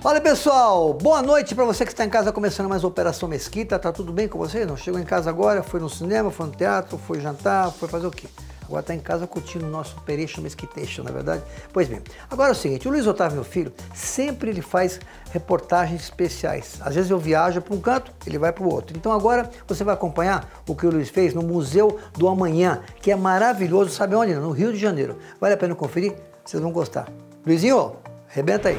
Fala pessoal, boa noite para você que está em casa começando mais uma Operação Mesquita. Tá tudo bem com você? Não chegou em casa agora, foi no cinema, foi no teatro, foi jantar, foi fazer o quê? Agora está em casa curtindo o nosso Operation Mesquitation, na verdade? Pois bem, agora é o seguinte, o Luiz Otávio, meu filho, sempre ele faz reportagens especiais. Às vezes eu viajo para um canto, ele vai para o outro. Então agora você vai acompanhar o que o Luiz fez no Museu do Amanhã, que é maravilhoso, sabe onde? No Rio de Janeiro. Vale a pena conferir? Vocês vão gostar. Luizinho, arrebenta aí.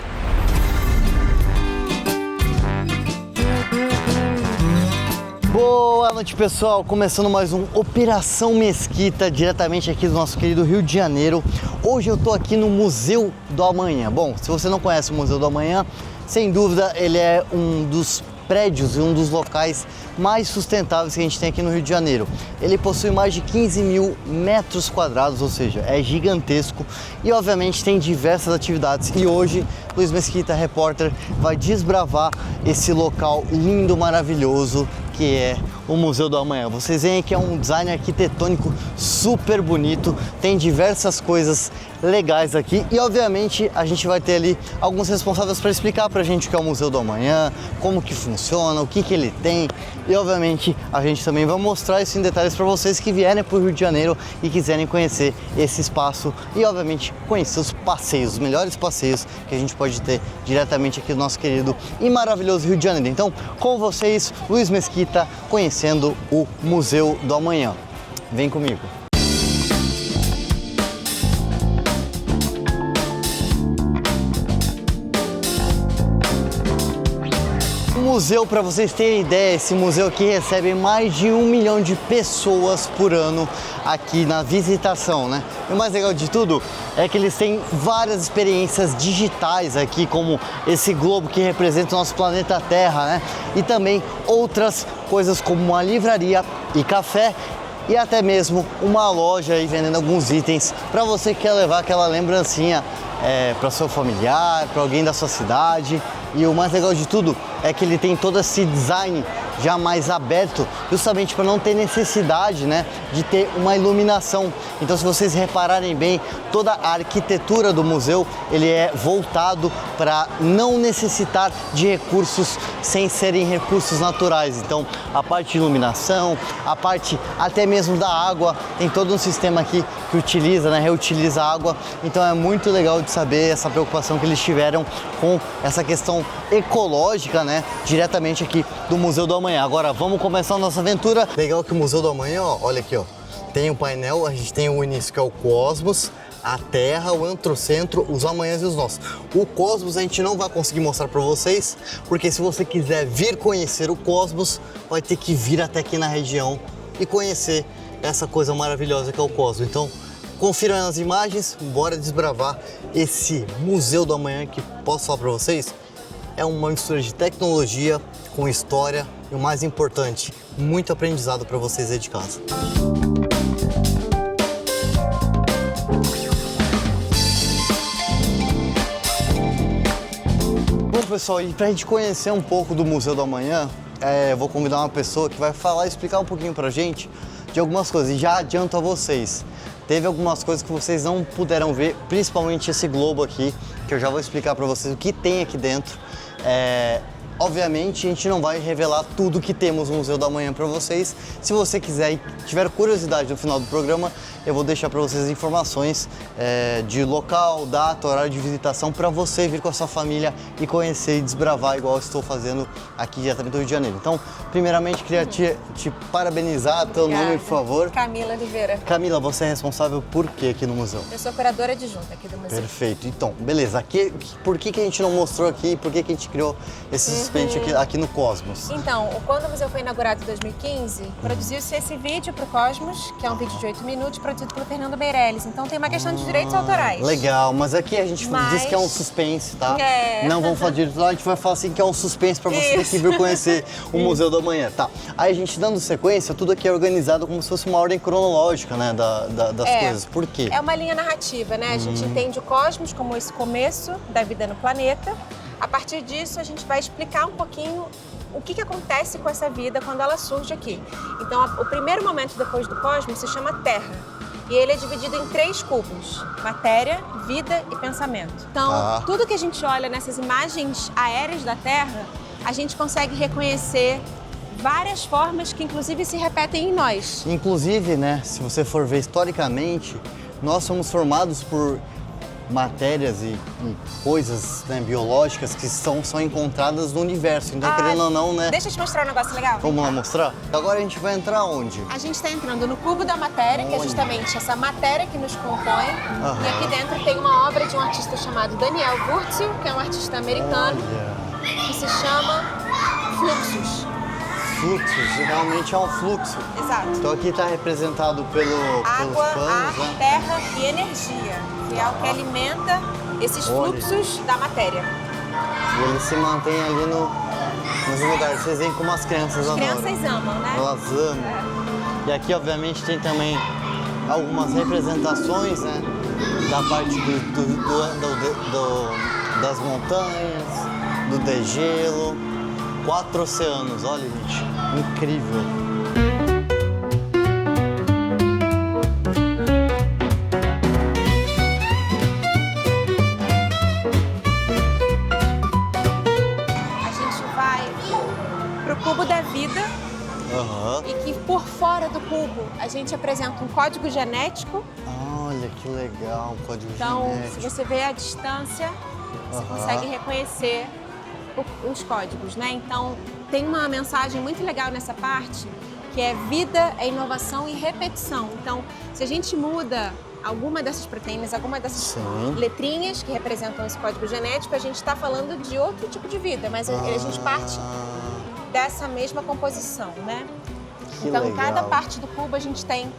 Boa noite, pessoal, começando mais um Operação Mesquita, diretamente aqui do nosso querido Rio de Janeiro. Hoje eu tô aqui no Museu do Amanhã. Bom, se você não conhece o Museu do Amanhã, sem dúvida ele é um dos prédios e um dos locais mais sustentáveis que a gente tem aqui no Rio de Janeiro. Ele possui mais de 15 mil metros quadrados, ou seja, é gigantesco e obviamente tem diversas atividades. E hoje, Luiz Mesquita, repórter, vai desbravar esse local lindo, maravilhoso que é o Museu do Amanhã. Vocês veem que é um design arquitetônico super bonito, tem diversas coisas legais aqui e obviamente a gente vai ter ali alguns responsáveis para explicar pra gente o que é o Museu do Amanhã, como que funciona, o que que ele tem e obviamente a gente também vai mostrar isso em detalhes para vocês que vierem para o Rio de Janeiro e quiserem conhecer esse espaço e obviamente conhecer os passeios, os melhores passeios que a gente pode ter diretamente aqui do nosso querido e maravilhoso Rio de Janeiro. Então, com vocês, Luiz Mesquita, conhecendo o Museu do Amanhã. Vem comigo. Museu, para vocês terem ideia, esse museu aqui recebe mais de 1 milhão de pessoas por ano aqui na visitação, né? E o mais legal de tudo é que eles têm várias experiências digitais aqui, como esse globo que representa o nosso planeta Terra, né? E também outras coisas como uma livraria e café e até mesmo uma loja aí vendendo alguns itens para você que quer levar aquela lembrancinha para seu familiar, para alguém da sua cidade. E o mais legal de tudo é que ele tem todo esse design já mais aberto, justamente para não ter necessidade, né, de ter uma iluminação. Então, se vocês repararem bem, toda a arquitetura do museu ele é voltado para não necessitar de recursos sem serem recursos naturais. Então, a parte de iluminação, a parte até mesmo da água, tem todo um sistema aqui que utiliza, né, reutiliza a água. Então, é muito legal de saber essa preocupação que eles tiveram com essa questão ecológica, né, diretamente aqui do Museu do Amanhã. Agora vamos começar a nossa aventura. Legal que o Museu do Amanhã, ó, olha aqui, ó, tem um painel, a gente tem o início que é o Cosmos, a Terra, o Antropocentro, os Amanhãs e os Nossos. O Cosmos a gente não vai conseguir mostrar para vocês, porque se você quiser vir conhecer o Cosmos, vai ter que vir até aqui na região e conhecer essa coisa maravilhosa que é o Cosmos. Então, confiram as imagens, bora desbravar esse Museu do Amanhã que posso falar para vocês, é uma mistura de tecnologia com história e o mais importante, muito aprendizado para vocês aí de casa. Bom, pessoal, e para a gente conhecer um pouco do Museu do Amanhã, eu vou convidar uma pessoa que vai falar e explicar um pouquinho para a gente de algumas coisas. E já adianto a vocês, teve algumas coisas que vocês não puderam ver, principalmente esse globo aqui, que eu já vou explicar para vocês o que tem aqui dentro. Obviamente a gente não vai revelar tudo que temos no Museu do Amanhã para vocês. Se você quiser e tiver curiosidade no final do programa, eu vou deixar para vocês informações de local, data, horário de visitação para você vir com a sua família e conhecer e desbravar igual eu estou fazendo aqui diretamente do Rio de Janeiro. Então, primeiramente queria te parabenizar, teu nome, por favor. Camila Oliveira. Camila, você é responsável por quê aqui no museu? Eu sou curadora adjunta aqui do museu. Perfeito. Então, beleza. Por que a gente não mostrou aqui? Por que a gente criou esse suspense aqui no Cosmos? Então, quando o museu foi inaugurado em 2015, produziu-se esse vídeo para o Cosmos, que é um vídeo de 8 minutos, produzido pelo Fernando Meirelles. Então tem uma questão de direitos autorais. Legal, mas aqui a gente diz que é um suspense, tá? Não vamos falar direito, a gente vai falar assim que é um suspense para você ter que vir conhecer o Museu do Amanhã, tá? Aí a gente dando sequência, tudo aqui é organizado como se fosse uma ordem cronológica, né, das coisas. Por quê? É uma linha narrativa, né? A gente entende o Cosmos como esse começo da vida no planeta. A partir disso, a gente vai explicar um pouquinho o que acontece com essa vida quando ela surge aqui. Então, o primeiro momento depois do Cosmos se chama Terra. E ele é dividido em 3 cubos: matéria, vida e pensamento. Então, tudo que a gente olha nessas imagens aéreas da Terra, a gente consegue reconhecer várias formas que inclusive se repetem em nós. Inclusive, né, se você for ver historicamente, nós somos formados por matérias e coisas, né, biológicas que são encontradas no universo. Então, querendo ou não, né? Deixa eu te mostrar um negócio legal. Vamos lá mostrar? Agora a gente vai entrar onde? A gente está entrando no cubo da matéria, que é justamente essa matéria que nos compõe. E aqui dentro tem uma obra de um artista chamado Daniel Wurzel, que é um artista americano, que se chama Fluxos. Fluxos, realmente é um fluxo. Exato. Então aqui está representado pelos água, panos, ar, né? terra e energia, que é o que alimenta esses fluxos da matéria. E ele se mantém ali nos lugares. Vocês veem como as crianças adoram. As crianças amam, né? Elas amam. E aqui, obviamente, tem também algumas representações, né? Da parte das montanhas, do degelo. 4 oceanos, olha, gente, incrível. A gente vai pro cubo da vida e que por fora do cubo a gente apresenta um código genético. Olha que legal, um código então, genético. Se você vê a distância, você consegue reconhecer os códigos, né? Então, tem uma mensagem muito legal nessa parte, que é vida, é inovação e repetição. Então, se a gente muda alguma dessas proteínas, alguma dessas letrinhas que representam esse código genético, a gente está falando de outro tipo de vida, mas a gente parte dessa mesma composição, né? Então, em cada parte do cubo a gente tem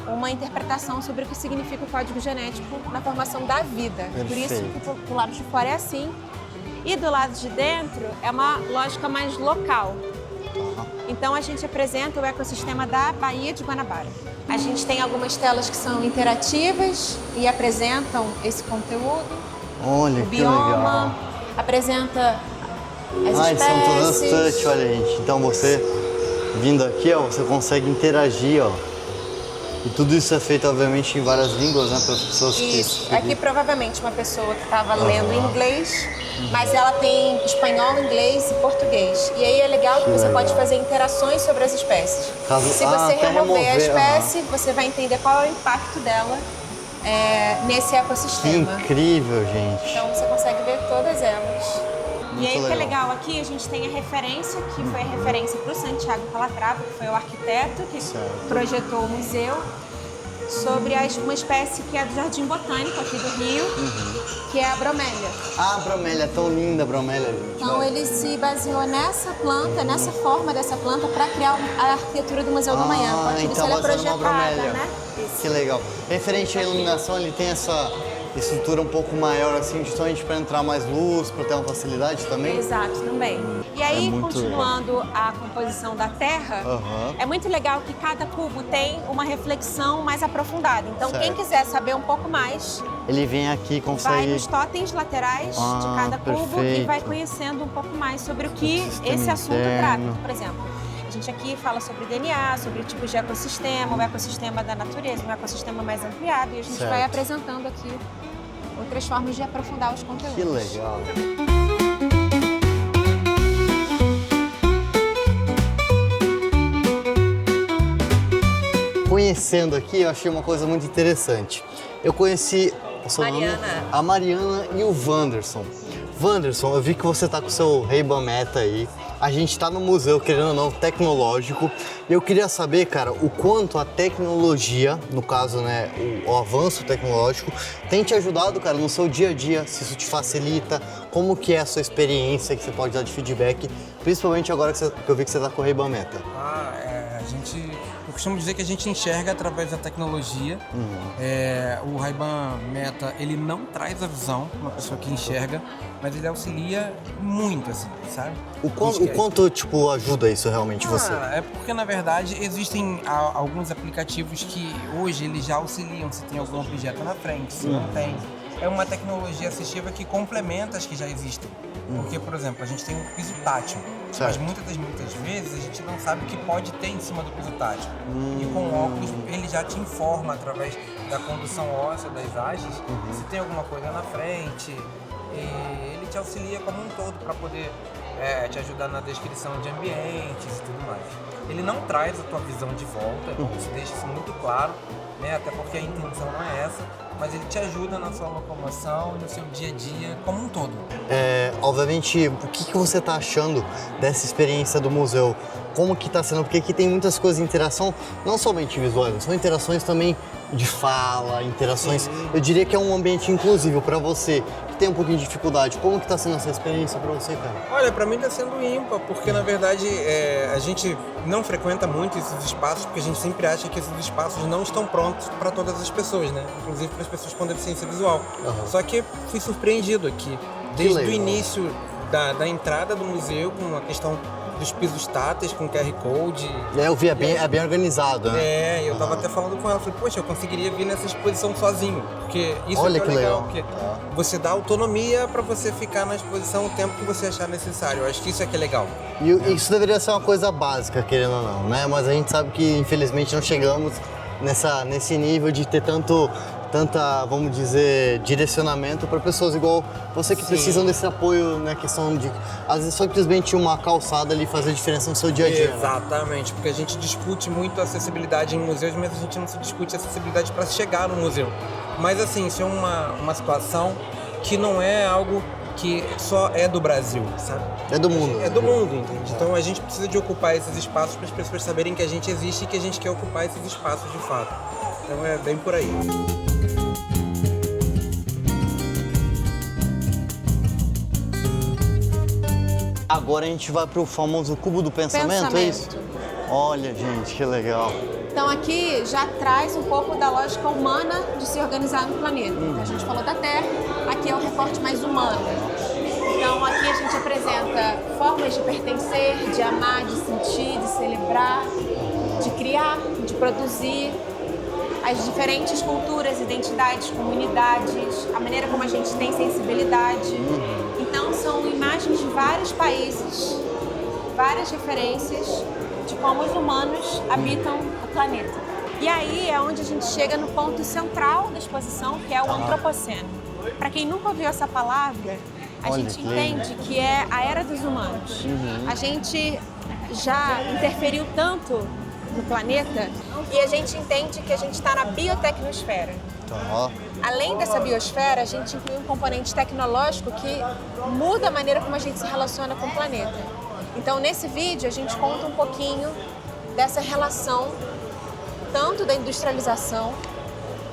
uma interpretação sobre o que significa o código genético na formação da vida. Perfeito. Por isso que do lado de fora é assim. E do lado de dentro é uma lógica mais local. Então a gente apresenta o ecossistema da Baía de Guanabara. A gente tem algumas telas que são interativas e apresentam esse conteúdo. Olha, o bioma, legal. Apresenta as espécies. São todas touch, olha, gente. Então você vindo aqui, ó, você consegue interagir, ó. E tudo isso é feito, obviamente, em várias línguas, né? Para as pessoas que... Aqui, provavelmente, uma pessoa que estava lendo em inglês, mas ela tem espanhol, inglês e português. E aí é legal que você pode fazer interações sobre as espécies. Se você remover a espécie, você vai entender qual é o impacto dela nesse ecossistema. Que incrível, gente. Então, você consegue ver todas elas. Muito e aí, o que é legal. legal aqui, a gente tem a referência, que foi a referência para o Santiago Calatrava, que foi o arquiteto que projetou o museu, sobre uma espécie que é do Jardim Botânico, aqui do Rio, que é a bromélia. Ah, a bromélia, tão linda a bromélia, gente. Então, ele se baseou nessa planta, nessa forma dessa planta, para criar a arquitetura do Museu do Amanhã. A partir disso, ela é projetada, né? Que legal. Referente à iluminação, ele tem essa estrutura um pouco maior, assim, justamente para entrar mais luz, para ter uma facilidade também? Exato, também. E aí, continuando a composição da Terra, é muito legal que cada cubo tem uma reflexão mais aprofundada. Então, quem quiser saber um pouco mais, ele vem aqui e consegue... vai nos totens laterais de cada cubo e vai conhecendo um pouco mais sobre o que esse assunto trata. Por exemplo, a gente aqui fala sobre DNA, sobre tipos de ecossistema, o ecossistema da natureza, um ecossistema mais ampliado, e a gente vai apresentando aqui outras formas de aprofundar os conteúdos. Que legal! Conhecendo aqui, eu achei uma coisa muito interessante. Eu conheci a Mariana e o Wanderson. Wanderson, eu vi que você tá com o seu Ray-Ban Meta aí. A gente tá no museu, querendo ou não, tecnológico. Eu queria saber, cara, o quanto a tecnologia, no caso, né, o avanço tecnológico, tem te ajudado, cara, no seu dia a dia, se isso te facilita, como que é a sua experiência que você pode dar de feedback, principalmente agora que eu vi que você tá com o Ray-Ban Meta. Eu costumo dizer que a gente enxerga através da tecnologia. O Ray-Ban Meta, ele não traz a visão para uma pessoa que enxerga, mas ele auxilia muito, assim, sabe? O quanto, tipo, ajuda isso realmente você? É porque, na verdade, existem alguns aplicativos que hoje eles já auxiliam se tem algum objeto na frente, se não tem. É uma tecnologia assistiva que complementa as que já existem. Porque, por exemplo, a gente tem um piso tátil, mas muitas vezes a gente não sabe o que pode ter em cima do piso tátil. E com o óculos, ele já te informa através da condução óssea das hastes, se tem alguma coisa na frente, e ele te auxilia como um todo para poder te ajudar na descrição de ambientes e tudo mais. Ele não traz a tua visão de volta, você deixa isso muito claro, né? Até porque a intenção não é essa, mas ele te ajuda na sua locomoção e no seu dia a dia como um todo. Obviamente, o que você está achando dessa experiência do museu? Como que está sendo? Porque aqui tem muitas coisas de interação, não somente visuais, são interações também de fala, interações. Eu diria que é um ambiente inclusivo para você que tem um pouquinho de dificuldade. Como que está sendo essa experiência para você, cara? Olha, para mim está sendo ímpar, porque na verdade a gente não frequenta muito esses espaços, porque a gente sempre acha que esses espaços não estão prontos para todas as pessoas, né? Inclusive para as pessoas com deficiência visual. Só que fui surpreendido aqui, desde o início da entrada do museu, com a questão dos pisos táteis com QR Code. Eu vi, é bem organizado, né? Eu tava até falando com ela, falei, poxa, eu conseguiria vir nessa exposição sozinho, porque isso Olha é que legal, legal. porque você dá autonomia para você ficar na exposição o tempo que você achar necessário. Eu acho que isso é que é legal. E isso deveria ser uma coisa básica, querendo ou não, né? Mas a gente sabe que, infelizmente, não chegamos nesse nível de ter tanta, vamos dizer, direcionamento para pessoas igual você que precisam desse apoio na questão de, às vezes, simplesmente uma calçada ali fazer diferença no seu dia a dia. Exatamente, porque a gente discute muito a acessibilidade em museus, mas a gente não se discute a acessibilidade para chegar no museu. Mas assim, isso é uma situação que não é algo que só é do Brasil, sabe? É do mundo. É do mundo, entende? Então a gente precisa de ocupar esses espaços para as pessoas saberem que a gente existe e que a gente quer ocupar esses espaços de fato. Então é bem por aí. Agora a gente vai pro famoso cubo do pensamento, é isso? Olha, gente, que legal. Então aqui já traz um pouco da lógica humana de se organizar no planeta. A gente falou da Terra, aqui é o recorte mais humano. Então aqui a gente apresenta formas de pertencer, de amar, de sentir, de celebrar, de criar, de produzir, as diferentes culturas, identidades, comunidades, a maneira como a gente tem sensibilidade. Então são imagens de vários países, várias referências de como os humanos habitam o planeta. E aí é onde a gente chega no ponto central da exposição, que é o antropoceno. Para quem nunca ouviu essa palavra, a gente entende que é a era dos humanos. A gente já interferiu tanto no planeta e a gente entende que a gente está na biotecnosfera. Além dessa biosfera, a gente inclui um componente tecnológico que muda a maneira como a gente se relaciona com o planeta. Então, nesse vídeo, a gente conta um pouquinho dessa relação, tanto da industrialização,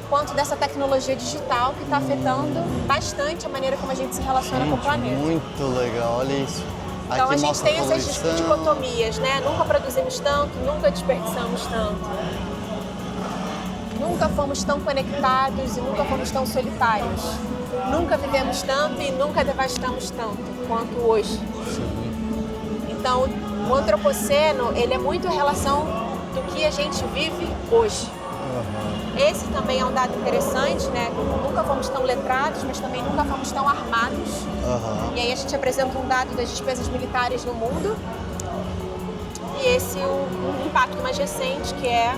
quanto dessa tecnologia digital que está afetando bastante a maneira como a gente se relaciona com o planeta. Muito legal, olha isso. Então aqui a gente tem essas poluição. dicotomias, né? Nunca produzimos tanto, nunca desperdiçamos tanto. Nunca fomos tão conectados e nunca fomos tão solitários. Nunca vivemos tanto e nunca devastamos tanto quanto hoje. Então o antropoceno, ele é muito a relação do que a gente vive hoje. Esse também é um dado interessante, né? Nunca fomos tão letrados, mas também nunca fomos tão armados. E aí a gente apresenta um dado das despesas militares no mundo. E esse o impacto mais recente, que é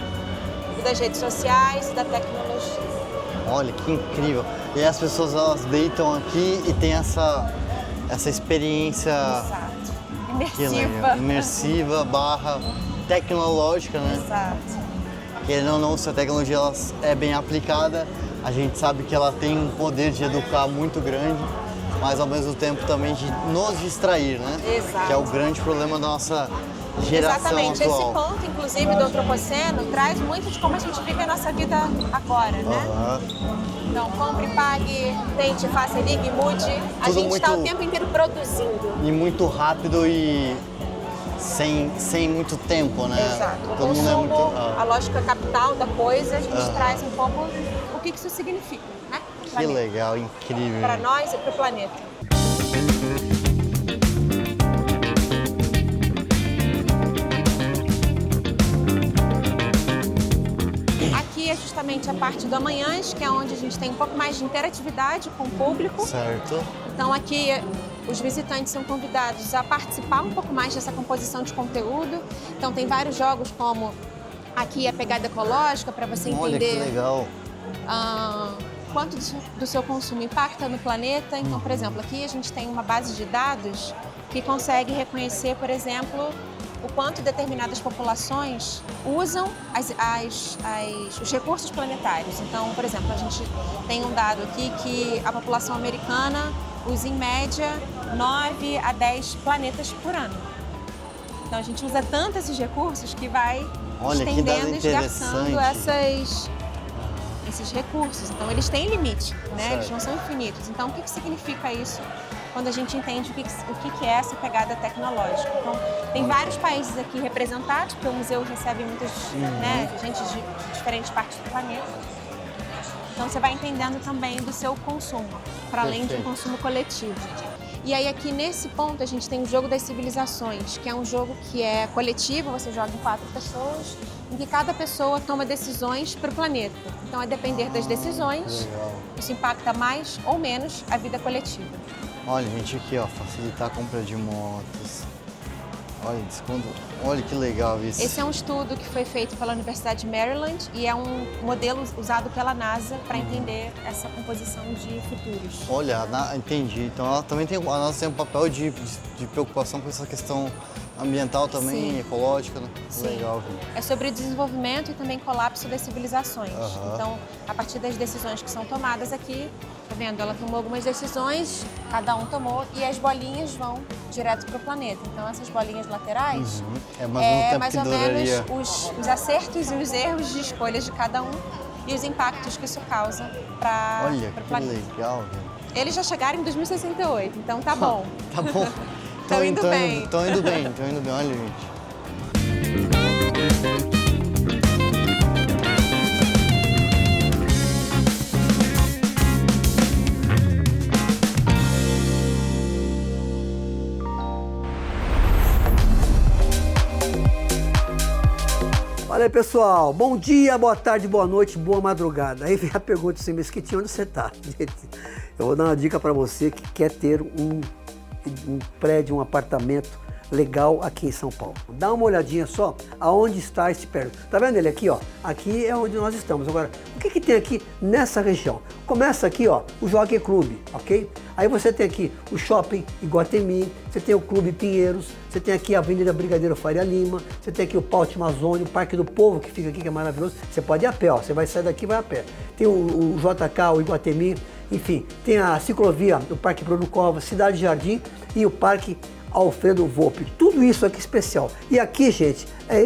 o das redes sociais e da tecnologia. Olha, que incrível. E as pessoas, elas deitam aqui e tem essa experiência... Exato. Que legal. Imersiva barra tecnológica, né? Exato. Querendo ou não, se a tecnologia ela é bem aplicada, a gente sabe que ela tem um poder de educar muito grande, mas ao mesmo tempo também de nos distrair, né? Exato. Que é o grande problema da nossa geração Exatamente. atual. Esse ponto, inclusive, do antropoceno traz muito de como a gente vive a nossa vida agora, né? Então, compre, pague, tente, faça, ligue, mude. A Tudo gente está muito- o tempo inteiro produzindo. E muito rápido e sem muito tempo, né? Exato. O Todo mundo é consumo, muito... a lógica capital da coisa, a gente traz um pouco o que isso significa, né? Que legal, incrível. Para nós e para o planeta. Aqui é justamente a parte do Amanhãs, que é onde a gente tem um pouco mais de interatividade com o público. Certo. Então aqui os visitantes são convidados a participar um pouco mais dessa composição de conteúdo. Então tem vários jogos como aqui a pegada ecológica para você Olha que entender legal. quanto do seu consumo impacta no planeta. Então, por exemplo, aqui a gente tem uma base de dados que consegue reconhecer, por exemplo, o quanto determinadas populações usam os recursos planetários. Então, por exemplo, a gente tem um dado aqui que a população americana usa em média 9 a 10 planetas por ano. Então a gente usa tanto esses recursos que vai estendendo e esgarçando esses recursos. Então eles têm limite, né? Eles não são infinitos. Então o que significa isso quando a gente entende o que é essa pegada tecnológica? Então tem vários países aqui representados, porque o museu recebe muitas gente de diferentes partes do planeta. Então você vai entendendo também do seu consumo, para além de um consumo coletivo. E aí aqui nesse ponto a gente tem o Jogo das Civilizações, que é um jogo que é coletivo, você joga em 4 pessoas, em que cada pessoa toma decisões para o planeta. Então, a depender das decisões, isso impacta mais ou menos a vida coletiva. Olha, gente, aqui, ó, facilitar a compra de motos. Olha, desconto. Olha que legal isso. Esse é um estudo que foi feito pela Universidade de Maryland e é um modelo usado pela NASA para entender essa composição de futuros. Olha, entendi. Então ela também tem, a NASA tem um papel de preocupação com essa questão ambiental também, Sim. ecológica, né? Sim. Legal. É sobre desenvolvimento e também colapso das civilizações. Então, a partir das decisões que são tomadas aqui, tá vendo? Ela tomou algumas decisões, cada um tomou, e as bolinhas vão direto para o planeta. Então, essas bolinhas laterais É mais ou duraria. menos os acertos e os erros de escolhas de cada um e os impactos que isso causa para o Olha, planeta. que legal, velho. Eles já chegaram em 2068, então tá bom. Tá bom. Tão indo bem. Estão indo bem, olha, gente. Olha aí, pessoal, bom dia, boa tarde, boa noite, boa madrugada. Aí vem a pergunta assim, Mesquitinho, onde você tá? Eu vou dar uma dica para você que quer ter um prédio, um apartamento legal aqui em São Paulo. Dá uma olhadinha só aonde está esse prédio. Tá vendo ele aqui, ó? Aqui é onde nós estamos. Agora, o que tem aqui nessa região? Começa aqui, ó, o Jockey Club, ok? Aí você tem aqui o Shopping Iguatemi, você tem o Clube Pinheiros, você tem aqui a Avenida Brigadeiro Faria Lima, você tem aqui o Pátio Amazônia, o Parque do Povo, que fica aqui, que é maravilhoso. Você pode ir a pé, ó, você vai sair daqui e vai a pé. Tem o JK, o Iguatemi, enfim, tem a ciclovia do Parque Bruno Covas, Cidade Jardim e o Parque Alfredo Volpi. Tudo isso aqui especial. E aqui, gente, é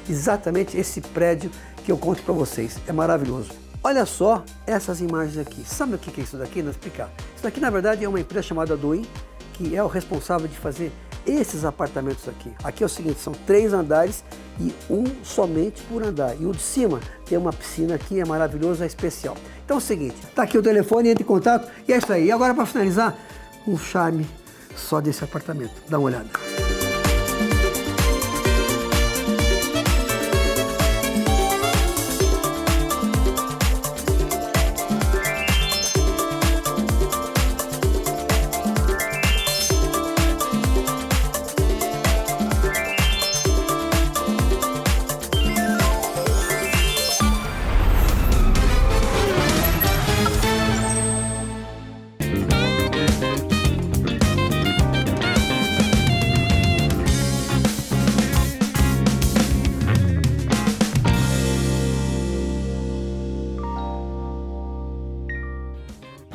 exatamente esse prédio que eu conto para vocês. É maravilhoso. Olha só essas imagens aqui. Sabe o que é isso daqui? Vou explicar. Isso daqui, na verdade, é uma empresa chamada Duin, que é o responsável de fazer esses apartamentos aqui. Aqui é o seguinte, são 3 andares e um somente por andar. E o de cima tem uma piscina aqui, é maravilhoso, é especial. Então é o seguinte, tá aqui o telefone, entre em contato e é isso aí. E agora, para finalizar, um charme só desse apartamento. Dá uma olhada.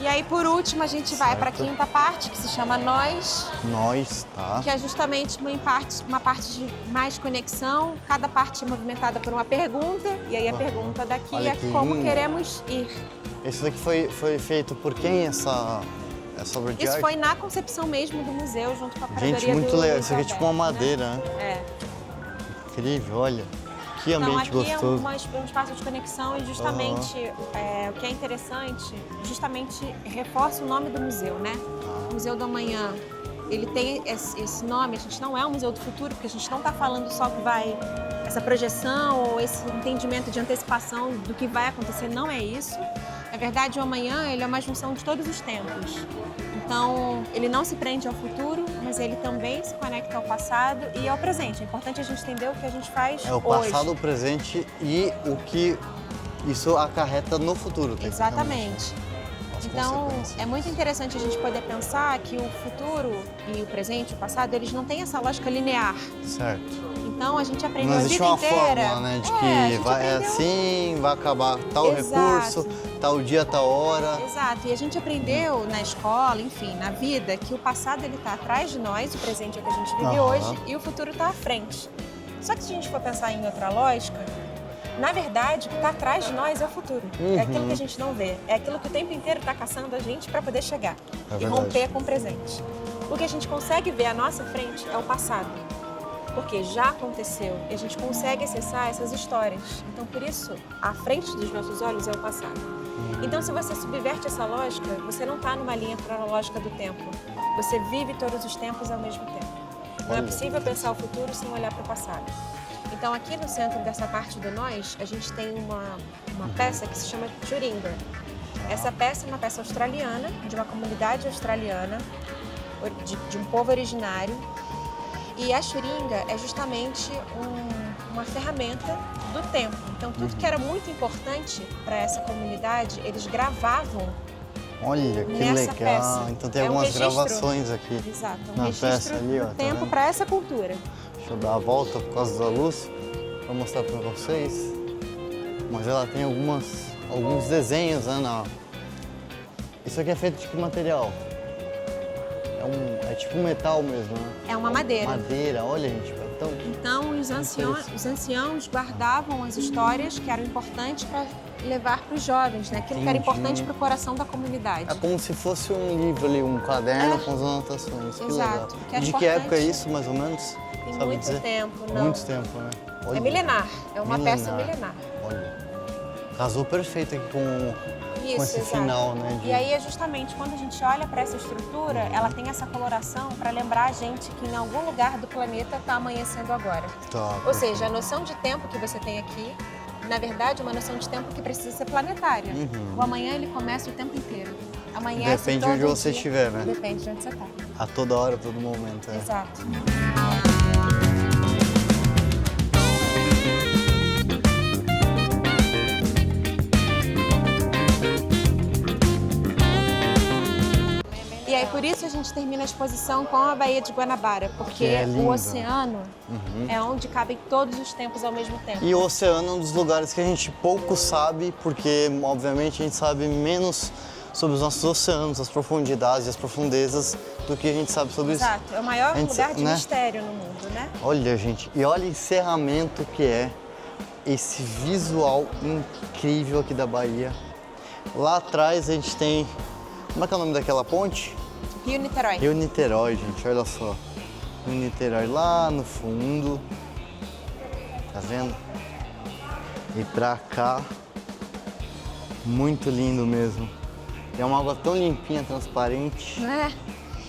E aí, por último, a gente vai para a quinta parte, que se chama Nós, Tá. que é justamente uma parte de mais conexão. Cada parte é movimentada por uma pergunta, e aí a pergunta daqui Olha é que como lindo. queremos ir. Esse daqui foi feito por quem, essa obra de Isso arte? foi na concepção mesmo do museu, junto com a curadoria Gente, muito do legal. Isso aqui é tipo uma Alberto, né? madeira, né? É. Incrível, olha. Que Então, ambiente aqui gostoso. é um espaço de conexão e justamente o que é interessante, justamente reforça o nome do museu, né? Museu do Amanhã. Ele tem esse nome, a gente não é um museu do futuro, porque a gente não está falando só que vai, essa projeção ou esse entendimento de antecipação do que vai acontecer, não é isso. Na verdade, o amanhã ele é uma junção de todos os tempos. Então, ele não se prende ao futuro, mas ele também se conecta ao passado e ao presente. É importante a gente entender o que a gente faz É o hoje. passado, o presente e o que isso acarreta no futuro. Exatamente. Então, é muito interessante a gente poder pensar que o futuro e o presente, o passado, eles não têm essa lógica linear. Certo. Então, a gente aprendeu Não a existe vida uma inteira. fórmula, né? De a que gente é aprendeu- assim, vai acabar tal Exato. recurso, tal dia, tal hora. Exato, e a gente aprendeu na escola, enfim, na vida, que o passado ele está atrás de nós, o presente é o que a gente vive Aham. hoje, e o futuro está à frente. Só que se a gente for pensar em outra lógica, na verdade, o que está atrás de nós é o futuro. É aquilo que a gente não vê, é aquilo que o tempo inteiro está caçando a gente para poder chegar É e verdade. romper com o presente. O que a gente consegue ver à nossa frente é o passado, porque já aconteceu e a gente consegue acessar essas histórias. Então, por isso, à frente dos nossos olhos é o passado. Então, se você subverte essa lógica, você não está numa linha cronológica do tempo. Você vive todos os tempos ao mesmo tempo. Não é possível pensar o futuro sem olhar para o passado. Então, aqui no centro dessa parte do nós, a gente tem uma peça que se chama Churinga. Essa peça é uma peça australiana, de uma comunidade australiana, de um povo originário. E a Churinga é justamente uma ferramenta do tempo. Então, tudo que era muito importante para essa comunidade, eles gravavam. Olha, que Nessa legal. peça. Então tem É um algumas registro. gravações aqui. Exato, um Na registro peça ali, ó, do tá tempo vendo? para essa cultura. Deixa eu dar a volta por causa da luz para mostrar para vocês. Mas ela tem alguns desenhos, né? Isso aqui é feito de que material? É tipo metal mesmo, né? É uma madeira. Madeira, olha, gente, é tão... Então, os anciãos guardavam as histórias que eram importantes para levar para os jovens, né? Aquilo que era Entendi. importante para o coração da comunidade. É como se fosse um livro ali, um caderno com as anotações. Que legal. Exato, que E era de que época é importante. isso, mais ou menos? Tem Sabe muito dizer? tempo, não. Muito tempo, né? Olha. É milenar, é uma peça milenar. Olha, casou perfeito aqui com esse exato. final, né? E aí é justamente quando a gente olha para essa estrutura, ela tem essa coloração para lembrar a gente que em algum lugar do planeta está amanhecendo agora. Tá, Ou seja, a noção de tempo que você tem aqui, na verdade, é uma noção de tempo que precisa ser planetária. O amanhã ele começa o tempo inteiro. Amanhece Depende de todo onde você dia. estiver, né? Depende de onde você está. A toda hora, a todo momento. É. Exato. E aí, por isso a gente termina a exposição com a Baía de Guanabara, porque Que é lindo. o oceano é onde cabem todos os tempos ao mesmo tempo. E o oceano é um dos lugares que a gente pouco sabe, porque, obviamente, a gente sabe menos sobre os nossos oceanos, as profundidades e as profundezas do que a gente sabe sobre isso. Exato, é o maior A gente lugar sa- de né? mistério no mundo, né? Olha, gente, e olha o encerramento que é esse visual incrível aqui da Bahia. Lá atrás a gente tem... Como é que é o nome daquela ponte? Rio Niterói. Rio Niterói, gente, olha só. Rio Niterói lá no fundo. Tá vendo? E pra cá, muito lindo mesmo. É uma água tão limpinha, transparente. Né?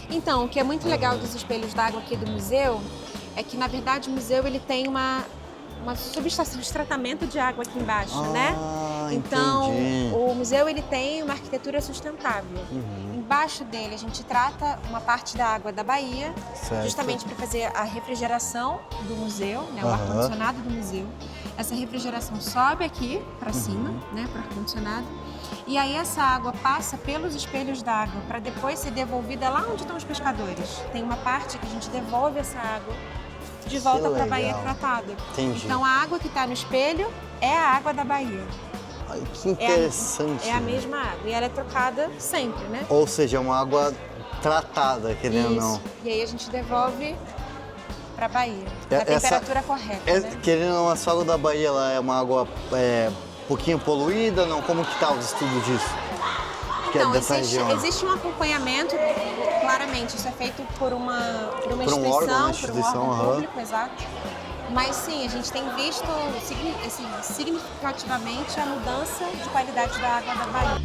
Então, o que é muito legal dos espelhos d'água aqui do museu é que, na verdade, o museu ele tem uma subestação de tratamento de água aqui embaixo, né? Então, entendi. o museu ele tem uma arquitetura sustentável. Embaixo dele a gente trata uma parte da água da Bahia, Certo. justamente para fazer a refrigeração do museu, né? O ar-condicionado do museu. Essa refrigeração sobe aqui para cima, né? Para o ar-condicionado. E aí essa água passa pelos espelhos d'água para depois ser devolvida lá onde estão os pescadores. Tem uma parte que a gente devolve essa água de volta para a Bahia legal. tratada. Entendi. Então a água que está no espelho é a água da Bahia. Ai, que interessante. É a mesma água e ela é trocada sempre, né? Ou seja, é uma água tratada, querendo ou não. E aí a gente devolve para a Bahia. É- Na essa- temperatura correta, né? Querendo ou não, essa água da Bahia ela é uma água um pouquinho poluída, não? Como que tá o estudo disso? Que Então, é dessa região. existe um acompanhamento, claramente, isso é feito por uma Por um instituição, órgão, uma por um instituição, órgão aham. público, exato. Mas sim, a gente tem visto significativamente a mudança de qualidade da água da Bahia.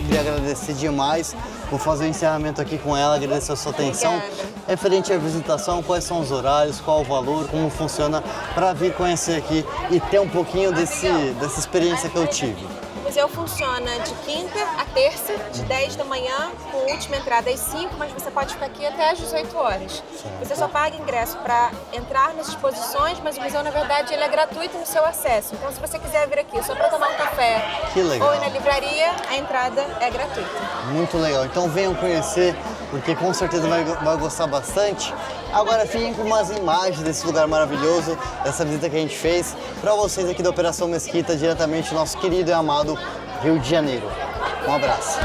Queria agradecer demais demais. Vou fazer o encerramento aqui com ela, agradecer a sua atenção. Obrigada. Referente à visitação, quais são os horários, qual o valor, como funciona, para vir conhecer aqui e ter um pouquinho dessa experiência que eu tive. O museu funciona de quinta a terça, de 10 da manhã, com última entrada às 5, mas você pode ficar aqui até às 18 horas. Você só paga ingresso para entrar nas exposições, mas o museu, na verdade, ele é gratuito no seu acesso. Então, se você quiser vir aqui só para tomar um café Que legal. ou ir na livraria, a entrada é gratuita. Muito legal. Então venham conhecer, porque com certeza vai gostar bastante. Agora fiquem com umas imagens desse lugar maravilhoso, dessa visita que a gente fez, para vocês aqui da Operação Mesquita, diretamente do nosso querido e amado Rio de Janeiro. Um abraço.